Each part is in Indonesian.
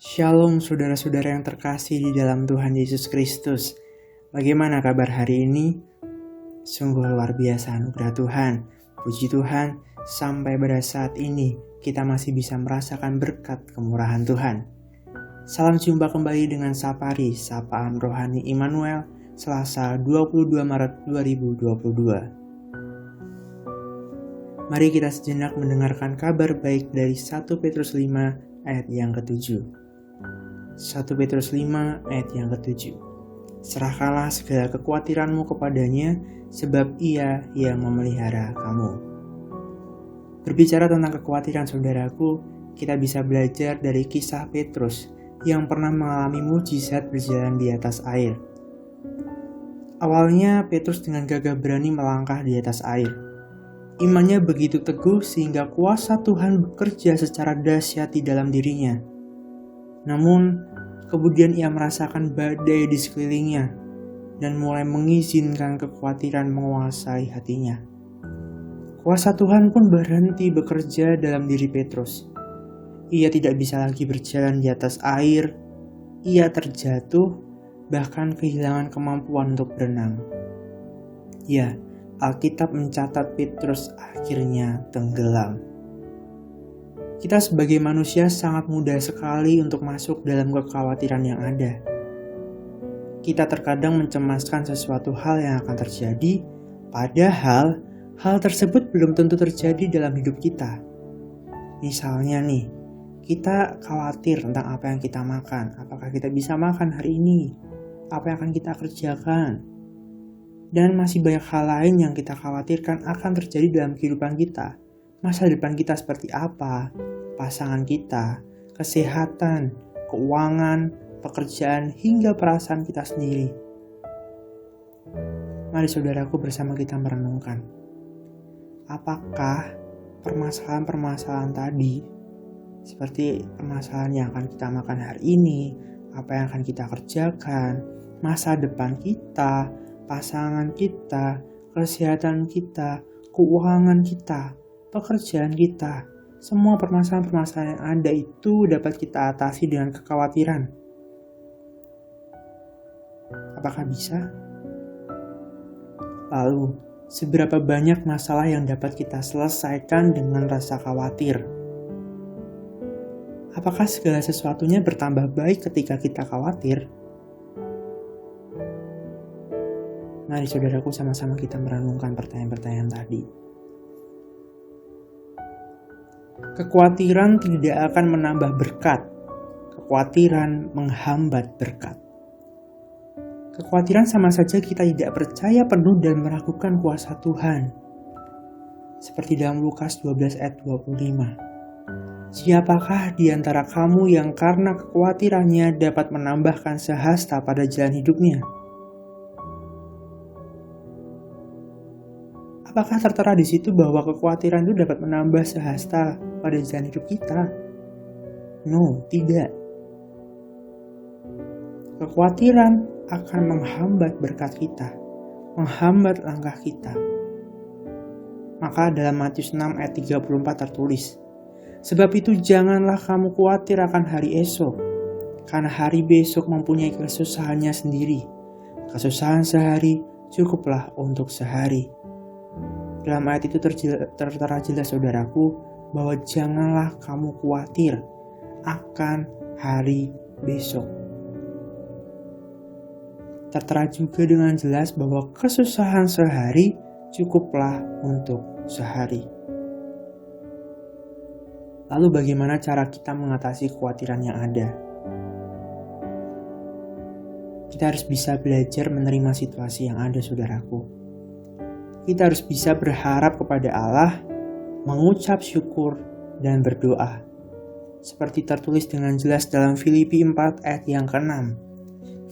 Shalom saudara-saudara yang terkasih di dalam Tuhan Yesus Kristus. Bagaimana kabar hari ini? Sungguh luar biasa anugerah Tuhan. Puji Tuhan, sampai pada saat ini kita masih bisa merasakan berkat kemurahan Tuhan. Salam jumpa kembali dengan Sapari, Sapaan Rohani Immanuel, Selasa 22 Maret 2022. Mari kita sejenak mendengarkan kabar baik dari 1 Petrus 5 ayat yang ke-7. 1 Petrus 5 ayat yang ke-7. Serahkanlah segala kekhawatiranmu kepadanya, sebab ia yang memelihara kamu. Berbicara tentang kekhawatiran saudaraku, kita bisa belajar dari kisah Petrus yang pernah mengalami mujizat berjalan di atas air. Awalnya Petrus dengan gagah berani melangkah di atas air. Imannya begitu teguh sehingga kuasa Tuhan bekerja secara dahsyat di dalam dirinya. Namun, kemudian ia merasakan badai di sekelilingnya dan mulai mengizinkan kekhawatiran menguasai hatinya. Kuasa Tuhan pun berhenti bekerja dalam diri Petrus. Ia tidak bisa lagi berjalan di atas air, ia terjatuh, bahkan kehilangan kemampuan untuk berenang. Ya, Alkitab mencatat Petrus akhirnya tenggelam. Kita sebagai manusia sangat mudah sekali untuk masuk dalam kekhawatiran yang ada. Kita terkadang mencemaskan sesuatu hal yang akan terjadi, padahal hal tersebut belum tentu terjadi dalam hidup kita. Misalnya nih, kita khawatir tentang apa yang kita makan. Apakah kita bisa makan hari ini? Apa yang akan kita kerjakan? Dan masih banyak hal lain yang kita khawatirkan akan terjadi dalam kehidupan kita. Masa depan kita seperti apa? Pasangan kita, kesehatan, keuangan, pekerjaan, hingga perasaan kita sendiri. Mari saudaraku bersama kita merenungkan. Apakah permasalahan-permasalahan tadi, seperti permasalahan yang akan kita makan hari ini, apa yang akan kita kerjakan, masa depan kita, pasangan kita, kesehatan kita, keuangan kita, pekerjaan kita, semua permasalahan-permasalahan yang ada itu dapat kita atasi dengan kekhawatiran. Apakah bisa? Lalu, seberapa banyak masalah yang dapat kita selesaikan dengan rasa khawatir? Apakah segala sesuatunya bertambah baik ketika kita khawatir? Mari saudaraku sama-sama kita merenungkan pertanyaan-pertanyaan tadi. Kekhawatiran tidak akan menambah berkat. Kekhawatiran menghambat berkat. Kekhawatiran sama saja kita tidak percaya penuh dan meragukan kuasa Tuhan. Seperti dalam Lukas 12 ayat 25. Siapakah di antara kamu yang karena kekhawatirannya dapat menambahkan sehasta pada jalan hidupnya? Apakah tertera di situ bahwa kekhawatiran itu dapat menambah sehasta pada jalan hidup kita? No, tidak. Kekhawatiran akan menghambat berkat kita, menghambat langkah kita. Maka dalam Matius 6 ayat 34 tertulis, sebab itu janganlah kamu khawatir akan hari esok, karena hari besok mempunyai kesusahannya sendiri. Kesusahan sehari cukuplah untuk sehari. Dalam ayat itu tertera jelas saudaraku bahwa janganlah kamu khawatir akan hari besok. Tertera juga dengan jelas bahwa kesusahan sehari cukuplah untuk sehari. Lalu bagaimana cara kita mengatasi kekhawatiran yang ada? Kita harus bisa belajar menerima situasi yang ada saudaraku. Kita harus bisa berharap kepada Allah, mengucap syukur, dan berdoa. Seperti tertulis dengan jelas dalam Filipi 4 ayat yang ke-6.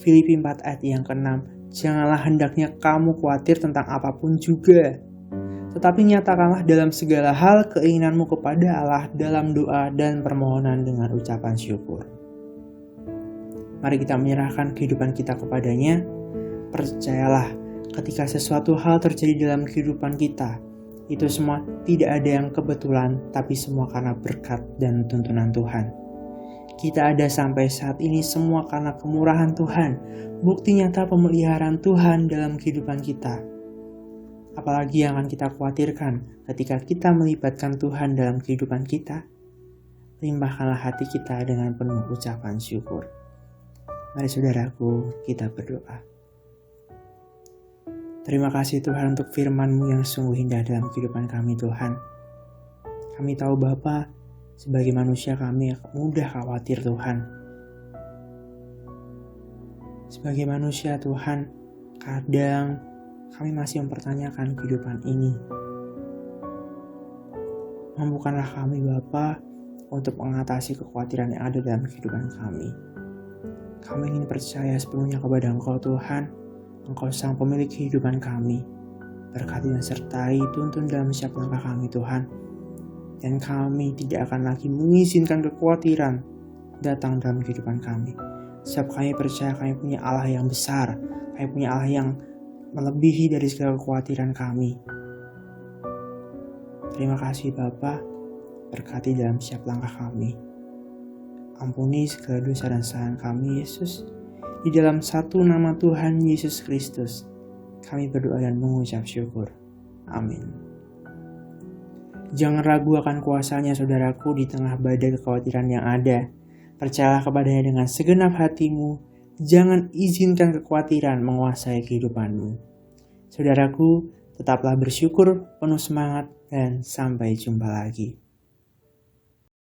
Filipi 4 ayat yang ke-6, janganlah hendaknya kamu khawatir tentang apapun juga. Tetapi nyatakanlah dalam segala hal keinginanmu kepada Allah dalam doa dan permohonan dengan ucapan syukur. Mari kita menyerahkan kehidupan kita kepadanya. Percayalah, ketika sesuatu hal terjadi dalam kehidupan kita, itu semua tidak ada yang kebetulan, tapi semua karena berkat dan tuntunan Tuhan. Kita ada sampai saat ini semua karena kemurahan Tuhan, bukti nyata pemeliharaan Tuhan dalam kehidupan kita. Apalagi yang akan kita khawatirkan ketika kita melibatkan Tuhan dalam kehidupan kita? Limpahkanlah hati kita dengan penuh ucapan syukur. Mari saudaraku, kita berdoa. Terima kasih Tuhan untuk firman-Mu yang sungguh indah dalam kehidupan kami Tuhan. Kami tahu Bapa, sebagai manusia kami mudah khawatir Tuhan. Sebagai manusia Tuhan, kadang kami masih mempertanyakan kehidupan ini. Mampukanlah kami Bapa untuk mengatasi kekhawatiran yang ada dalam kehidupan kami. Kami ingin percaya sepenuhnya kepada Engkau Tuhan. Engkau sang pemilik kehidupan kami. Berkati dan sertai tuntun dalam setiap langkah kami Tuhan. Dan kami tidak akan lagi mengizinkan kekhawatiran datang dalam kehidupan kami. Sebab kami percaya kami punya Allah yang besar. Kami punya Allah yang melebihi dari segala kekhawatiran kami. Terima kasih Bapa, berkati dalam setiap langkah kami. Ampuni segala dosa dan kesalahan kami Yesus. Di dalam satu nama Tuhan Yesus Kristus, kami berdoa dan mengucap syukur. Amin. Jangan ragu akan kuasanya saudaraku di tengah badai kekhawatiran yang ada. Percayalah kepadanya dengan segenap hatimu. Jangan izinkan kekhawatiran menguasai kehidupanmu. Saudaraku, tetaplah bersyukur, penuh semangat, dan sampai jumpa lagi.